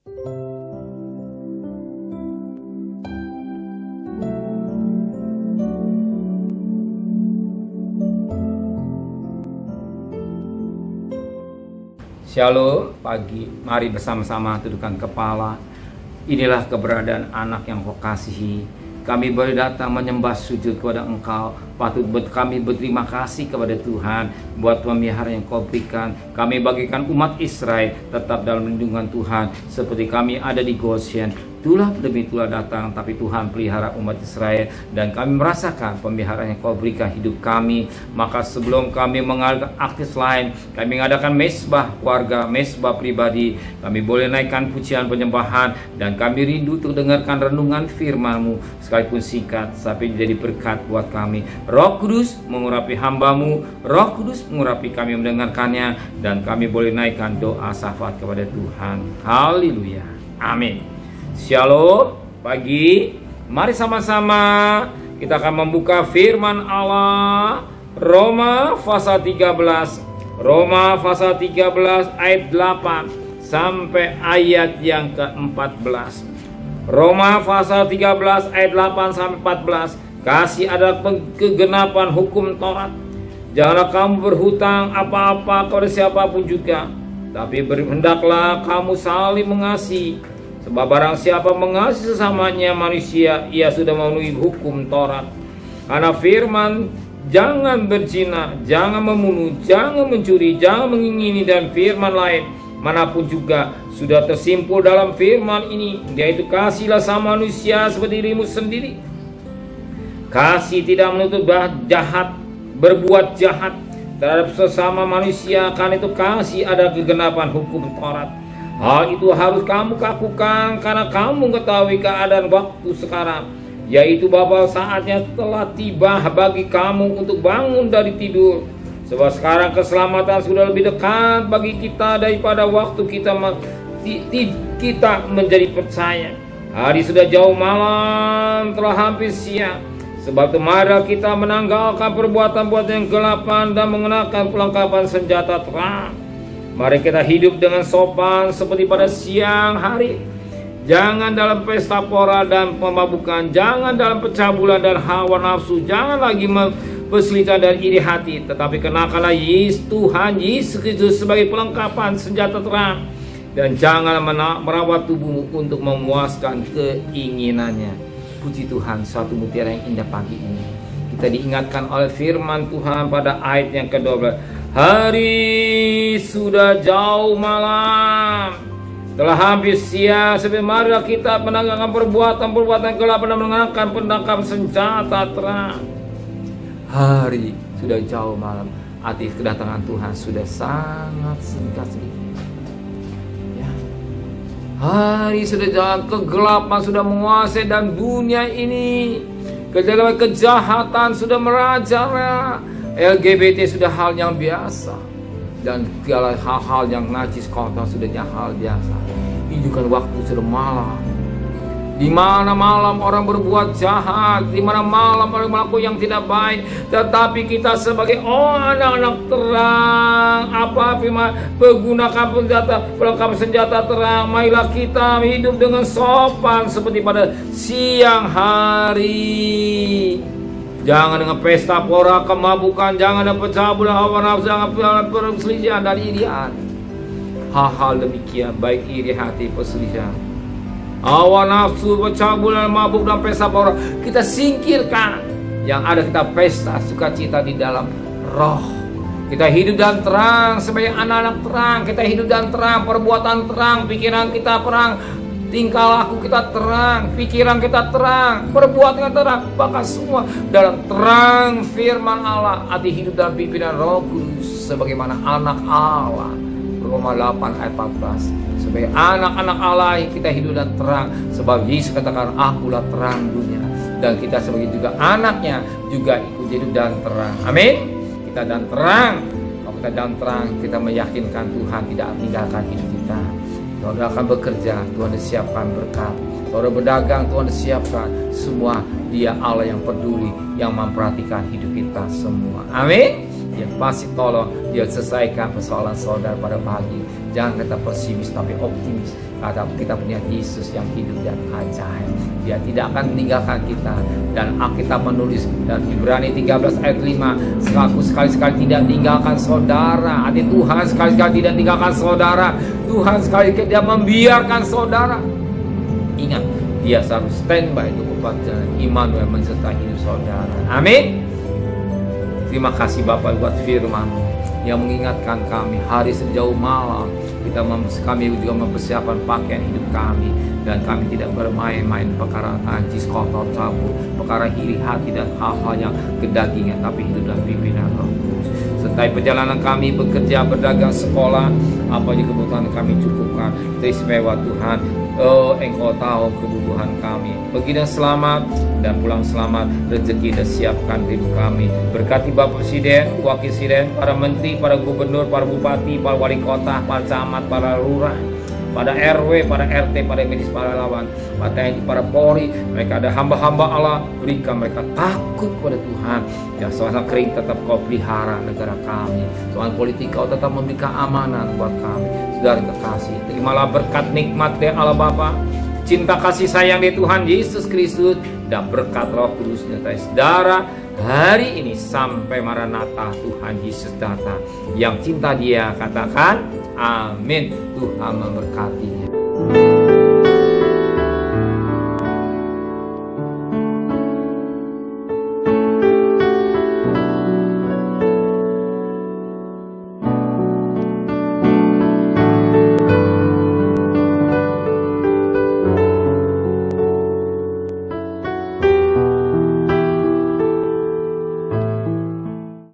Shalom pagi, mari bersama-sama tundukkan kepala. Inilah keberadaan anak yang kau kasihi. Kami boleh datang menyembah sujud kepada Engkau. Patut kami berterima kasih kepada Tuhan buat pemeliharaan yang kau berikan. Kami bagikan umat Israel tetap dalam lindungan Tuhan, seperti kami ada di Goshen. Itulah demi itulah datang, tapi Tuhan pelihara umat Israel, dan kami merasakan pemeliharaan yang kau berikan hidup kami. Maka sebelum kami mengadakan aktivitas lain, kami mengadakan mesbah keluarga, mesbah pribadi, kami boleh naikkan pujian penyembahan, dan kami rindu untuk dengarkan renungan firman-Mu, sekalipun singkat, tapi jadi berkat buat kami. Roh Kudus mengurapi hamba-Mu, Roh Kudus mengurapi kami mendengarkannya, dan kami boleh naikkan doa syafaat kepada Tuhan. Haleluya, amin. Shalom pagi, mari sama-sama kita akan membuka firman Allah. Roma pasal 13, Roma pasal 13 ayat 8 sampai ayat yang ke-14. Roma pasal 13 ayat 8 sampai 14. Kasih ada kegenapan hukum Taurat. Janganlah kamu berhutang apa-apa kepada siapapun juga, tapi hendaklah kamu saling mengasihi. Sebab barang siapa mengasihi sesamanya manusia, ia sudah memenuhi hukum Taurat. Karena firman, jangan berzina, jangan membunuh, jangan mencuri, jangan mengingini, dan firman lain manapun juga sudah tersimpul dalam firman ini, yaitu kasihlah sama manusia seperti dirimu sendiri. Kasih tidak menuntut jahat, berbuat jahat terhadap sesama manusia, karena itu kasih ada kegenapan hukum Taurat. Hal itu harus kamu lakukan karena kamu mengetahui keadaan waktu sekarang, yaitu bahwa saatnya telah tiba bagi kamu untuk bangun dari tidur. Sebab sekarang keselamatan sudah lebih dekat bagi kita daripada waktu kita menjadi percaya. Hari sudah jauh, malam telah hampir siang. Sebab itu mari kita menanggalkan perbuatan-perbuatan yang gelapan dan mengenakan perlengkapan senjata terang. Mari kita hidup dengan sopan seperti pada siang hari. Jangan dalam pesta pora dan pemabukan, jangan dalam pecah bulan dan hawa nafsu, jangan lagi perselisihan dan iri hati, tetapi kenakanlah Tuhan Yesus Kristus sebagai perlengkapan senjata terang, dan jangan merawat tubuhmu untuk memuaskan keinginannya. Puji Tuhan, suatu mutiara yang indah pagi ini. Kita diingatkan oleh firman Tuhan pada ayat yang ke-12. Hari sudah jauh, malam telah hampir siang. Sebab marilah kita menanggalkan perbuatan-perbuatan gelap dan mengenakan perlengkapan senjata terang. Hari sudah jauh, malam arti kedatangan Tuhan sudah sangat singkat sedikit. Ya. Hari sudah jauh, kegelapan sudah menguasai dan dunia ini. Kejahatan sudah merajalela. LGBT sudah hal yang biasa, dan segala hal-hal yang najis kotor sudah hal biasa. Ini juga waktu sudah malam, di mana malam orang berbuat jahat, di mana malam orang melakukan yang tidak baik. Tetapi kita sebagai anak-anak terang, pergunakan perlengkapan senjata terang. Marilah kita hidup dengan sopan seperti pada siang hari. Jangan dengan pesta pora, kemabukan, jangan dengan pecah belah, hawa nafsu, jangan perselisihan dan irian. Hal-hal demikian, baik iri hati, perselisihan, hawa nafsu, pecah belah, mabuk dan pesta pora, kita singkirkan. Yang ada kita pesta sukacita di dalam roh. Kita hidup dan terang sebagai anak-anak terang. Kita hidup dan terang, perbuatan terang, pikiran kita terang, tingkah laku kita terang, pikiran kita terang, perbuatan kita terang, bahkan semua dalam terang firman Allah. Hati hidup dalam pimpinan Roh Kudus sebagaimana anak Allah. Roma 8 ayat 14. Sebagai anak-anak Allah kita hidup dan terang, sebab Yesus katakan akulah terang dunia. Dan kita sebagai juga anaknya juga ikut hidup dan terang. Amin. Kita dan terang. Kalau kita dan terang, kita meyakinkan Tuhan tidak meninggalkan hidup kita. Saudara akan bekerja, Tuhan disiapkan berkat. Saudara berdagang, Tuhan disiapkan semua. Dia Allah yang peduli, yang memperhatikan hidup kita semua. Amin. Dia pasti tolong, dia selesaikan persoalan saudara pada pagi. Jangan kita pesimis tapi optimis. Kata kita punya Yesus yang hidup dan ajaib. Dia tidak akan meninggalkan kita. Dan Alkitab menulis dan Ibrani 13 ayat 5, Aku sekali-sekali tidak tinggalkan saudara. Artinya Tuhan sekali-sekali tidak tinggalkan saudara. Tuhan sekali-kali tidak membiarkan saudara. Ingat, Dia selalu standby untuk kepastian Immanuel mensertai hidup saudara. Amin. Terima kasih Bapak buat firman yang mengingatkan kami hari sejauh malam. Kami juga mempersiapkan pakaian hidup kami, dan kami tidak bermain-main perkara najis, kotor, cabul, perkara iri hati dan hal-hal yang kedagingan, tapi hidup dalam pimpinan Roh Kudus. Sertai perjalanan kami bekerja, berdagang, sekolah, apa aja kebutuhan kami cukupkan. Kita istimewa Tuhan. Oh, Engkau tahu kebutuhan kami. Pergi dan selamat dan pulang selamat. Rezeki dan siapkan hidup kami. Berkati Bapak Presiden, Wakil Presiden, para menteri, para gubernur, para bupati, para wali kota, para camat, para lurah, pada RW, pada RT, pada medis, para lawan, para TNI, para Polri. Mereka ada hamba-hamba Allah. Berikan mereka takut kepada Tuhan. Ya, suasana kering tetap Kau pelihara negara kami. Soal politik Kau tetap memberikan amanah buat kami. Saudara kekasih, terimalah berkat nikmat dari Allah Bapa, cinta kasih sayang dari Tuhan Yesus Kristus, dan berkat Roh Kudus menyertai saudara hari ini sampai Maranatha Tuhan Yesus datang. Yang cinta Dia katakan amin. Tuhan memberkatinya.